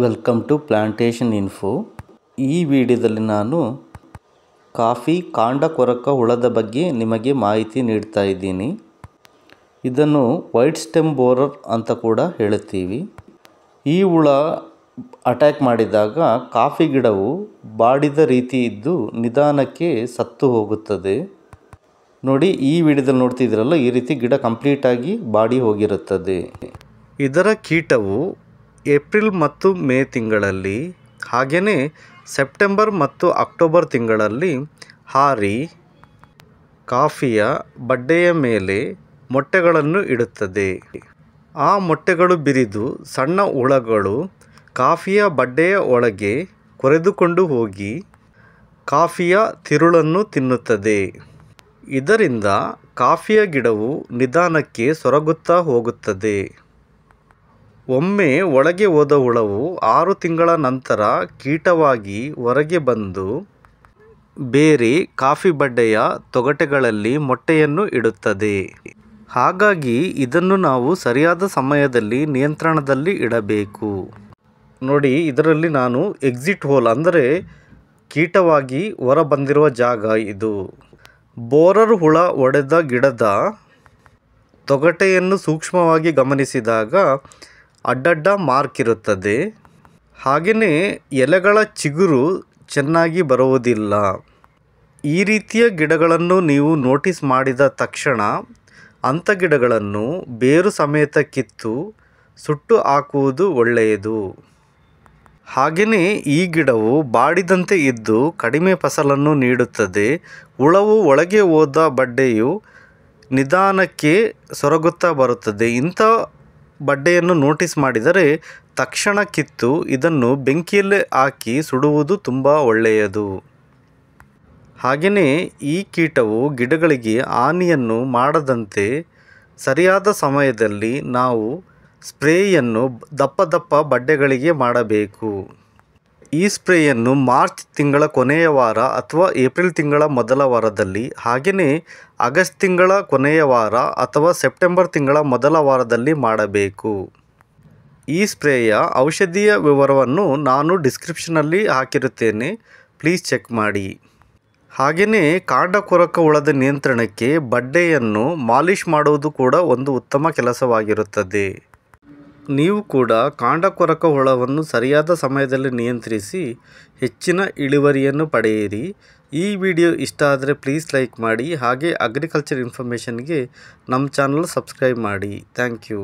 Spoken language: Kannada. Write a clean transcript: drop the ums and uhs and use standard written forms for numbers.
Welcome to plantation info. ಈ ವಿಡಿಯೋದಲ್ಲಿ ನಾನು ಕಾಫಿ ಕಾಂಡ ಕೊರಕ ಹುಳದ ಬಗ್ಗೆ ನಿಮಗೆ ಮಾಹಿತಿ ನೀಡ್ತಾ ಇದ್ದೀನಿ. ಇದನ್ನು ವೈಟ್ ಸ್ಟೆಮ್ ಬೋರರ್ ಅಂತ ಕೂಡ ಹೇಳುತ್ತೀವಿ. ಈ ಹುಳ ಅಟ್ಯಾಕ್ ಮಾಡಿದಾಗ ಕಾಫಿ ಗಿಡವು ಬಾಡಿದ ರೀತಿ ಇದ್ದು ನಿಧಾನಕ್ಕೆ ಸತ್ತು ಹೋಗುತ್ತದೆ. ನೋಡಿ, ಈ ವಿಡಿಯೋದಲ್ಲಿ ನೋಡ್ತಿದ್ದೀರಲ್ಲ, ಈ ರೀತಿ ಗಿಡ ಕಂಪ್ಲೀಟಾಗಿ ಬಾಡಿ ಹೋಗಿರುತ್ತದೆ. ಇದರ ಕೀಟವು ಏಪ್ರಿಲ್ ಮತ್ತು ಮೇ ತಿಂಗಳಲ್ಲಿ, ಹಾಗೆಯೇ ಸೆಪ್ಟೆಂಬರ್ ಮತ್ತು ಅಕ್ಟೋಬರ್ ತಿಂಗಳಲ್ಲಿ ಹಾರಿ ಕಾಫಿಯ ಬಡ್ಡೆಯ ಮೇಲೆ ಮೊಟ್ಟೆಗಳನ್ನು ಇಡುತ್ತದೆ. ಆ ಮೊಟ್ಟೆಗಳು ಬಿರಿದು ಸಣ್ಣ ಹುಳಗಳು ಕಾಫಿಯ ಬಡ್ಡೆಯ ಒಳಗೆ ಕೊರೆದುಕೊಂಡು ಹೋಗಿ ಕಾಫಿಯ ತಿರುಳನ್ನು ತಿನ್ನುತ್ತದೆ. ಇದರಿಂದ ಕಾಫಿಯ ಗಿಡವು ನಿಧಾನಕ್ಕೆ ಸೊರಗುತ್ತಾ ಹೋಗುತ್ತದೆ. ಒಮ್ಮೆ ಒಳಗೆ ಹೋದ ಹುಳವು 6 ತಿಂಗಳ ನಂತರ ಕೀಟವಾಗಿ ಹೊರಗೆ ಬಂದು ಬೇರೆ ಕಾಫಿ ಬಡ್ಡೆಯ ತೊಗಟೆಗಳಲ್ಲಿ ಮೊಟ್ಟೆಯನ್ನು ಇಡುತ್ತದೆ. ಹಾಗಾಗಿ ಇದನ್ನು ನಾವು ಸರಿಯಾದ ಸಮಯದಲ್ಲಿ ನಿಯಂತ್ರಣದಲ್ಲಿ ಇಡಬೇಕು. ನೋಡಿ, ಇದರಲ್ಲಿ ನಾನು ಎಕ್ಸಿಟ್ ಹೋಲ್ ಅಂದರೆ ಕೀಟವಾಗಿ ಹೊರ ಬಂದಿರುವ ಜಾಗ ಇದು. ಬೋರರ್ ಹುಳ ಹೊಡೆದ ಗಿಡದ ತೊಗಟೆಯನ್ನು ಸೂಕ್ಷ್ಮವಾಗಿ ಗಮನಿಸಿದಾಗ ಅಡ್ಡಡ್ಡ ಮಾರ್ಕ್ ಇರುತ್ತದೆ. ಹಾಗೆಯೇ ಎಲೆಗಳ ಚಿಗುರು ಚೆನ್ನಾಗಿ ಬರುವುದಿಲ್ಲ. ಈ ರೀತಿಯ ಗಿಡಗಳನ್ನು ನೀವು ನೋಟಿಸ್ ಮಾಡಿದ ತಕ್ಷಣ ಅಂಥ ಗಿಡಗಳನ್ನು ಬೇರು ಸಮೇತ ಕಿತ್ತು ಸುಟ್ಟು ಹಾಕುವುದು ಒಳ್ಳೆಯದು. ಹಾಗೆಯೇ ಈ ಗಿಡವು ಬಾಡಿದಂತೆ ಇದ್ದು ಕಡಿಮೆ ಫಸಲನ್ನು ನೀಡುತ್ತದೆ. ಹುಳವು ಒಳಗೆ ಹೋದ ಬಡ್ಡೆಯು ನಿಧಾನಕ್ಕೆ ಸೊರಗುತ್ತಾ ಬರುತ್ತದೆ. ಇಂಥ ಬಡ್ಡೆಯನ್ನು ನೋಟಿಸ್ ಮಾಡಿದರೆ ತಕ್ಷಣ ಕಿತ್ತು ಇದನ್ನು ಬೆಂಕಿಯಲ್ಲೇ ಹಾಕಿ ಸುಡುವುದು ತುಂಬ ಒಳ್ಳೆಯದು. ಹಾಗೆಯೇ ಈ ಕೀಟವು ಗಿಡಗಳಿಗೆ ಹಾನಿಯನ್ನು ಮಾಡದಂತೆ ಸರಿಯಾದ ಸಮಯದಲ್ಲಿ ನಾವು ಸ್ಪ್ರೇಯನ್ನು ದಪ್ಪ ಬಡ್ಡೆಗಳಿಗೆ ಮಾಡಬೇಕು. ಈ ಸ್ಪ್ರೇಯನ್ನು ಮಾರ್ಚ್ ತಿಂಗಳ ಕೊನೆಯ ವಾರ ಅಥವಾ ಏಪ್ರಿಲ್ ತಿಂಗಳ ಮೊದಲ ವಾರದಲ್ಲಿ, ಹಾಗೆಯೇ ಆಗಸ್ಟ್ ತಿಂಗಳ ಕೊನೆಯ ವಾರ ಅಥವಾ ಸೆಪ್ಟೆಂಬರ್ ತಿಂಗಳ ಮೊದಲ ವಾರದಲ್ಲಿ ಮಾಡಬೇಕು. ಈ ಸ್ಪ್ರೇಯ ಔಷಧಿಯ ವಿವರವನ್ನು ನಾನು ಡಿಸ್ಕ್ರಿಪ್ಷನಲ್ಲಿ ಹಾಕಿರುತ್ತೇನೆ, ಪ್ಲೀಸ್ ಚೆಕ್ ಮಾಡಿ. ಹಾಗೆಯೇ ಕಾಂಡ ಕೊರಕ ಹುಳದ ನಿಯಂತ್ರಣಕ್ಕೆ ಬಡ್ಡೆಯನ್ನು ಮಾಲಿಷ್ ಮಾಡುವುದು ಕೂಡ ಒಂದು ಉತ್ತಮ ಕೆಲಸವಾಗಿರುತ್ತದೆ. ನೀವು ಕೂಡ ಕಾಂಡ ಕೊರಕ ಹುಳವನ್ನು ಸರಿಯಾದ ಸಮಯದಲ್ಲಿ ನಿಯಂತ್ರಿಸಿ ಹೆಚ್ಚಿನ ಇಳುವರಿಯನ್ನು ಪಡೆಯಿರಿ. ಈ ವಿಡಿಯೋ ಇಷ್ಟ ಆದರೆ ಪ್ಲೀಸ್ ಲೈಕ್ ಮಾಡಿ. ಹಾಗೆ ಅಗ್ರಿಕಲ್ಚರ್ ಇನ್ಫಾರ್ಮೇಷನ್ಗೆ ನಮ್ಮ ಚಾನಲ್ ಸಬ್ಸ್ಕ್ರೈಬ್ ಮಾಡಿ. Thank you.